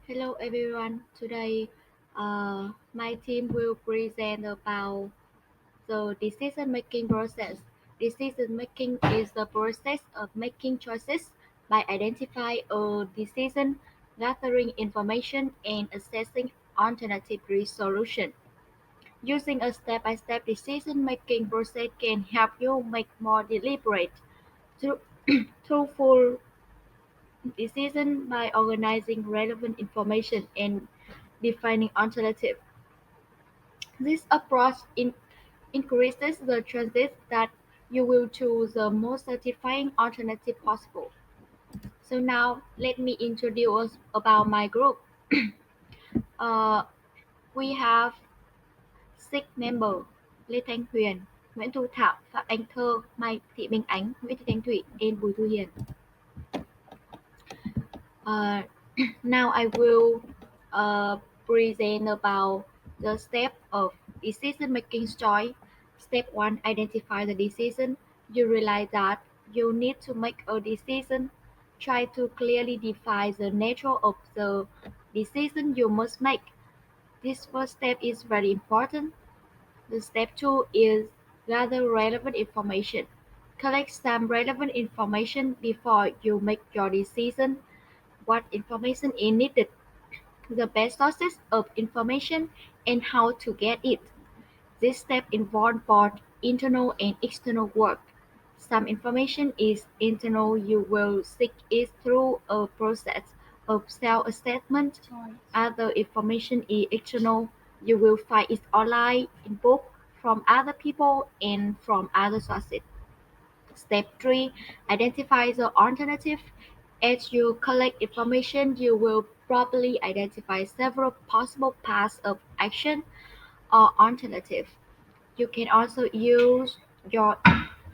Hello everyone. Today, my team will present about the decision-making process. Decision-making is the process of making choices by identifying a decision, gathering information, and assessing alternative resolution. Using a step-by-step decision-making process can help you make more deliberate, through, thoughtful decision by organizing relevant information and defining alternatives. This approach increases the chances that you will choose the most satisfying alternative possible. So now let me introduce about my group. Uh, we have six members: Lê Thanh Huyền, Nguyễn Thu Thảo, Phạm Anh Thơ, Mai Thị Minh Ánh, Nguyễn Thị Thanh Thủy, and Bùi Thu Hiền. Uh, Now I will present about the step of decision making choice. Step 1: identify the decision. You realize that you need to make a decision. Try to clearly define the nature of the decision you must make. This first step is very important. The step 2 is gather relevant information. Collect some relevant information before you make your decision. What information is needed, the best sources of information, and how to get it. This step involves both internal and external work. Some information is internal. You will seek it through a process of self-assessment. Other information is external. You will find it online, in books, from other people, and from other sources. Step 3: identify the alternative. As you collect information, you will probably identify several possible paths of action or alternative. You can also use your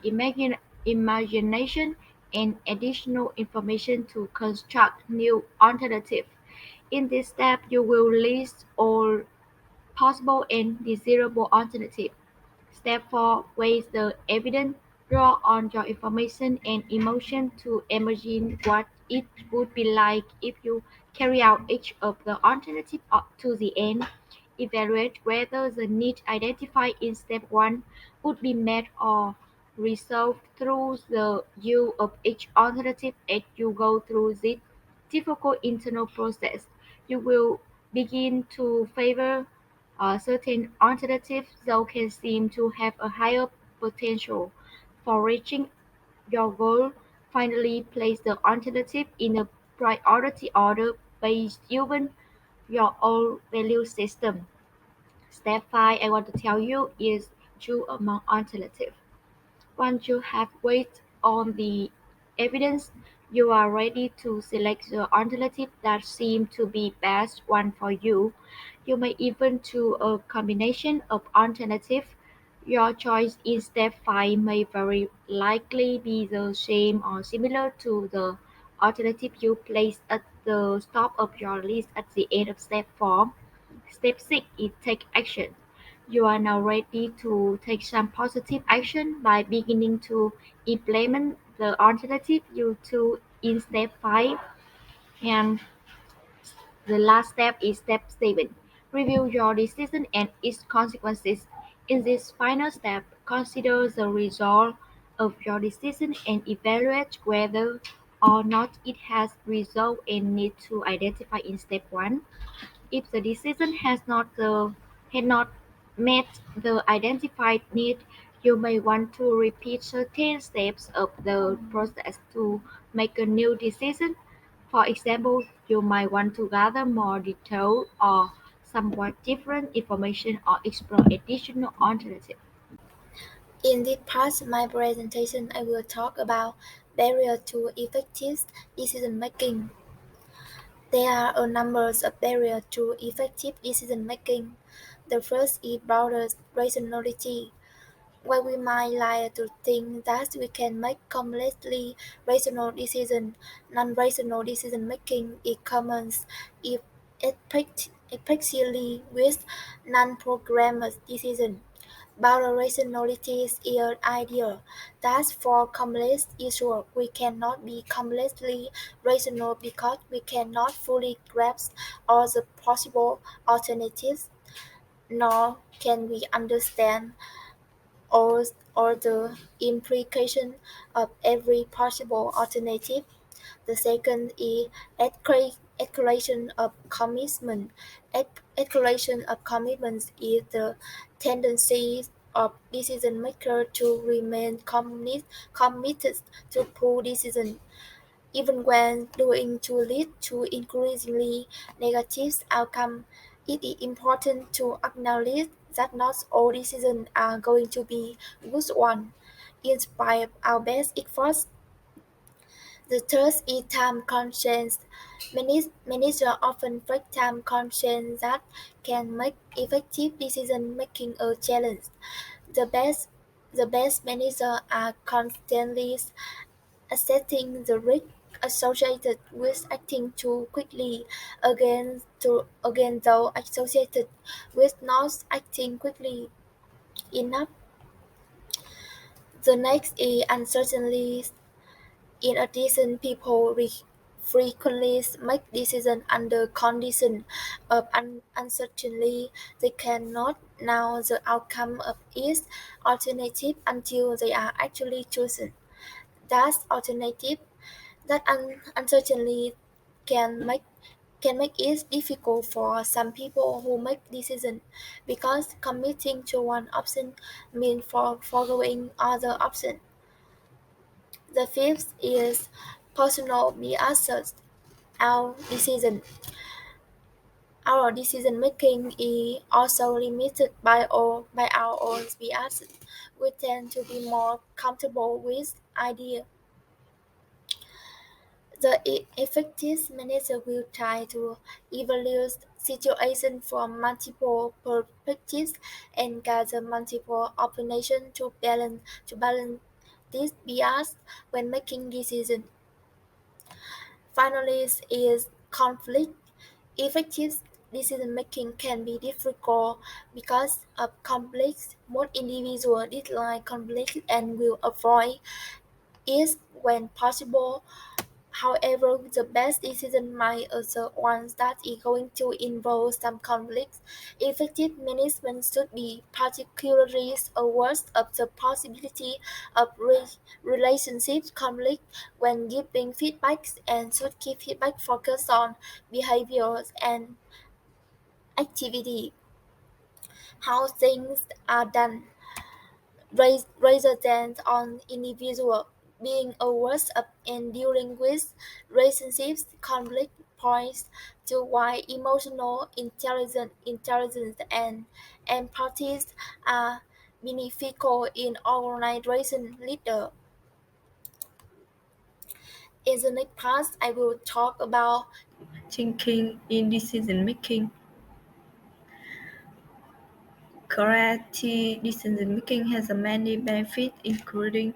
imagination and additional information to construct new alternatives. In this step, you will list all possible and desirable alternatives. Step 4: weigh the evidence. Draw on your information and emotion to imagine what it would be like if you carry out each of the alternatives up to the end. Evaluate whether the need identified in step 1 would be met or resolved through the use of each alternative. As you go through this difficult internal process, you will begin to favor certain alternatives, though, can seem to have a higher potential for reaching your goal. Finally, place the alternative in a priority order based on your own value system. Step 5, I want to tell you, is choose among alternatives. Once you have weighed on the evidence, you are ready to select the alternative that seems to be best one for you. You may even choose a combination of alternatives. Your choice in step 5 may very likely be the same or similar to the alternative you placed at the top of your list at the end of step 4. Step 6 is take action. You are now ready to take some positive action by beginning to implement the alternative you took in step 5. And the last step is step 7. Review your decision and its consequences. In this final step, consider the result of your decision and evaluate whether or not it has resolved a need to identify in step 1. If the decision had not met the identified need, you may want to repeat certain steps of the process to make a new decision. For example, you might want to gather more detailed or somewhat different information or explore additional alternatives. In this part of my presentation, I will talk about barriers to effective decision making. There are a number of barriers to effective decision making. The first is broader rationality. While we might like to think that we can make completely rational decisions, non-rational decision making is common, if especially with non-programmed decisions. But rationality is ideal. Thus, for complex issues, we cannot be completely rational because we cannot fully grasp all the possible alternatives, nor can we understand all, all the implications of every possible alternative. The second is escalation of commitment. Escalation of commitments is the tendency of decision maker to remain committed to poor decision, even when doing to lead to increasingly negative outcome. It is important to acknowledge that not all decisions are going to be good ones. In spite of our best efforts, the third is time constraints. Managers often face time constraints that can make effective decision making a challenge. The best the best managers are constantly assessing the risk associated with acting too quickly again though associated with not acting quickly enough. The next is uncertainty. In addition, people frequently make decisions under conditions of uncertainty. They cannot know the outcome of each alternative until they are actually chosen. Thus, alternative that uncertainty can make can make it difficult for some people who make decisions because committing to one option means for following other options. The fifth is personal biases. Our decision our decision making is also limited by our own biases. We tend to be more comfortable with idea. The effective manager will try to evaluate situation from multiple perspectives and gather multiple opinions to balance this bias when making decisions. Finally is conflict. Effective decision-making can be difficult because of conflicts. Most individuals dislike conflict and will avoid it when possible. However, the best decision might also ones that is going to involve some conflicts. Effective management should be particularly aware of the possibility of relationship conflict when giving feedback and should keep feedback focused on behaviors and activity, how things are done rather than on individual. Being aware of and dealing with relationships conflict points to why emotional intelligence and empathy are beneficial in organization leader. In the next part, I will talk about Thinking in decision making. Creative decision-making has many benefits, including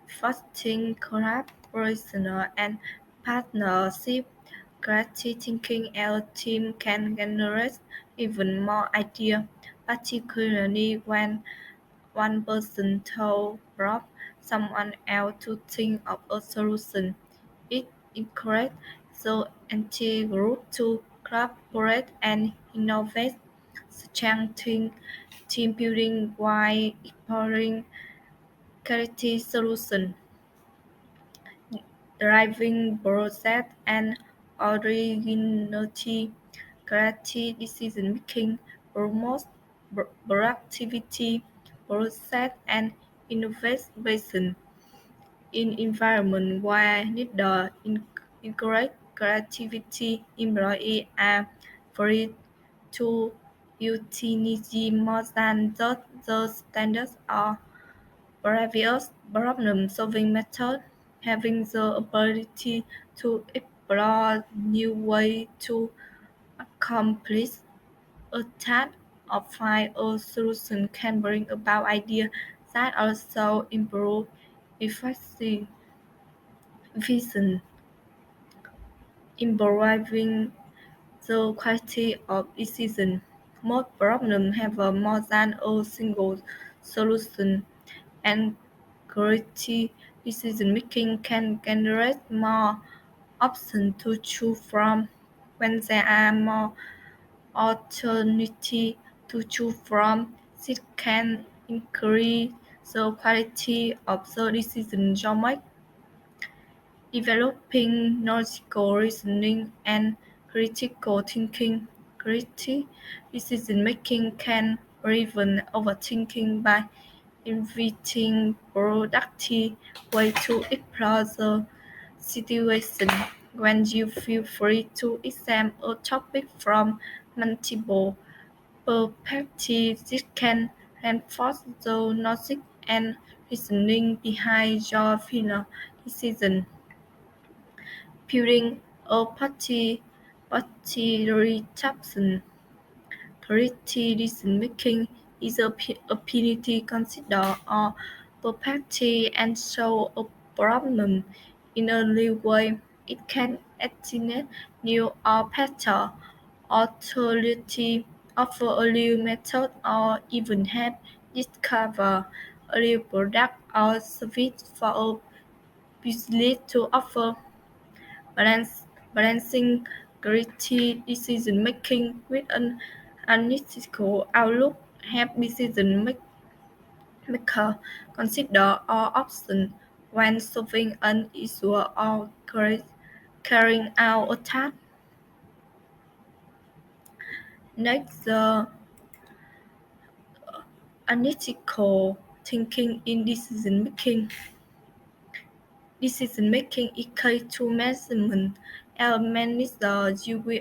fostering collaboration and partnership. Creative thinking as a team can generate even more ideas, particularly when one person thought someone else to think of a solution. It encourages the entire group to collaborate and innovate, strengthening team building while exploring creative solutions, driving process and originality. Creative decision-making promotes productivity, process, and innovation. In environments where leaders encourage creativity, employees are free to utilize more than just the standard or previous problem-solving method. Having the ability to explore new ways to accomplish a task or find a solution can bring about ideas that also improve efficiency, vision, improving the quality of decision. Most problems have more than a single solution, and creative decision-making can generate more options to choose from. When there are more alternatives to choose from, this can increase the quality of the decision you make. Developing logical reasoning and critical thinking. Creative decision-making can prevent overthinking by inviting productive ways to explore the situation. When you feel free to examine a topic from multiple perspectives, this can reinforce the logic and reasoning behind your final decision. Building a particularization. Creative decision-making is a ability to consider a perspective and solve a problem in a new way. It can estimate new or better alternative, offer a new method, or even help discover a new product or service for a business to offer. Balancing creative decision-making with an analytical outlook helps decision-makers consider all options when solving an issue or carrying out a task. Next, the analytical thinking in decision-making. Decision-making is key to measurement elements that you will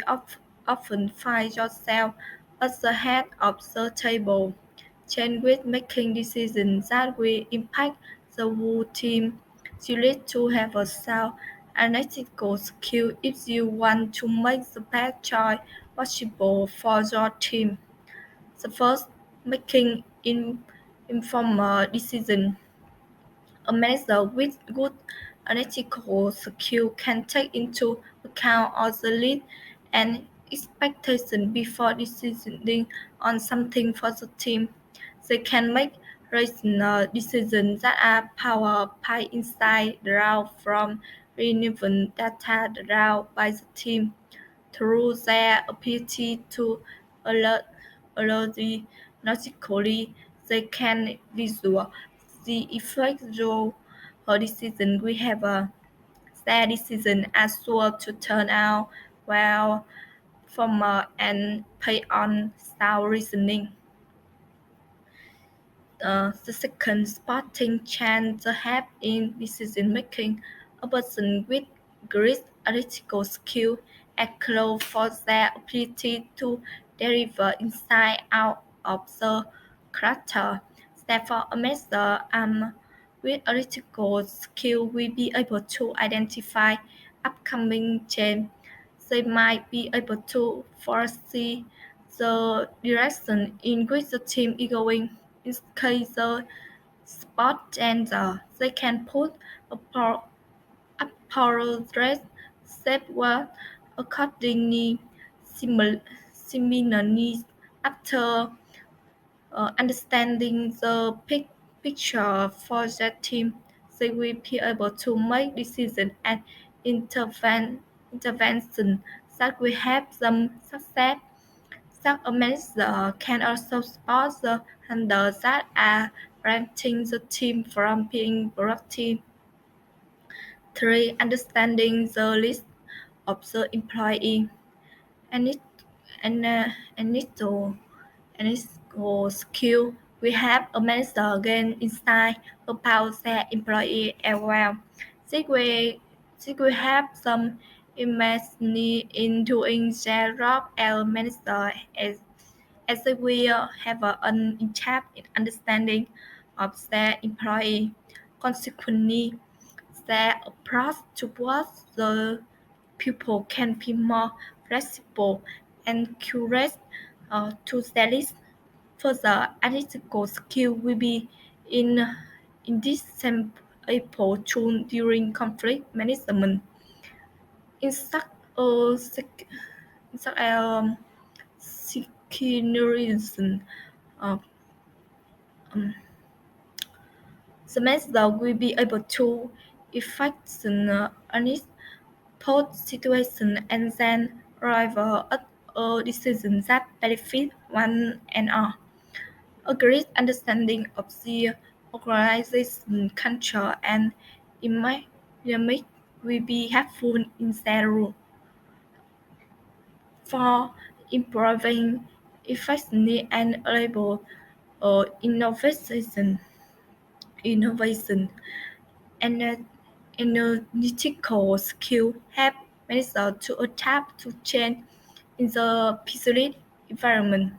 often find yourself at the head of the table. Change with making decisions that will impact the whole team. You need to have a sound analytical skill if you want to make the best choice possible for your team. The first, making informed decisions. A manager with good analytical skills can take into account all the needs and expectations before deciding on something for the team. They can make rational decisions that are powered by insight derived from relevant data derived by the team. Through their ability to alert already logically, they can visualize the effects of her decision. We have a their decision as sure to turn out well from and pay on sound reasoning. The second, spotting change the help in decision making. A person with great analytical skill acclaimed for their ability to deliver insight out of the character. Therefore, a master with analytical skill will be able to identify upcoming change. They might be able to foresee the direction in which the team is going. In case the spot gender, they can put a appropriate safeguard accordingly. Similarly, after understanding the picture for that team, they will be able to make decisions and intervention that will help them succeed. Some amendments can also spot the handles that are preventing the team from being productive. 3. Understanding the list of the employee. Any, Anito Analytical skill. We have a manager gain insight about their employee as well. This way, this will help them immensely in doing their job as manager as they will have an in-depth understanding of their employee. Consequently, their approach towards the pupil can be more flexible and accurate to their list. Further, analytical skill will be in indispensable tool during conflict management. In such a situation, uh, The manager will be able to effectively analyze both situations and then arrive at a decision that benefits one and all. A great understanding of the organization culture and environment will be helpful in their for improving efficiency and enable innovation. Innovation and analytical skill help managers to adapt to change in the business environment.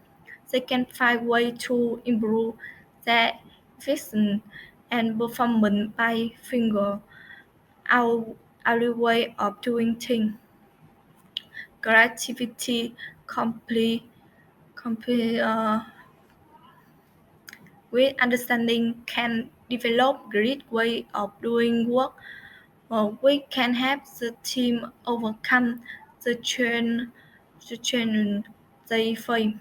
They can find ways to improve their efficiency and performance by figuring out our way of doing things. Creativity, complete with understanding can develop great way of doing work. We can help the team overcome the challenge they face.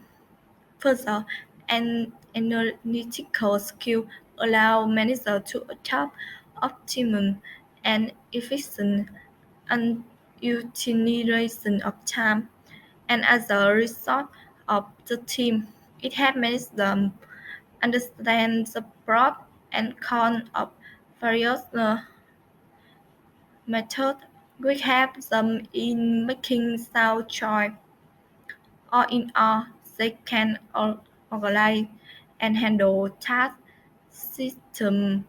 Further, an analytical skill allow managers to adopt optimum and efficient utilization of time, and as a result of the team, it helps managers understand the pros and cons of various methods. We help them in making sound choice. All in all, they can organize and handle task system,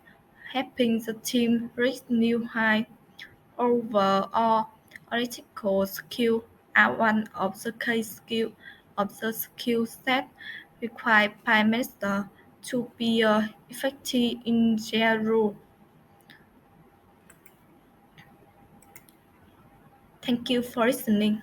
helping the team reach new heights. Overall, analytical skills are one of the key skills of the skill set required by masters to be effective in their role. Thank you for listening.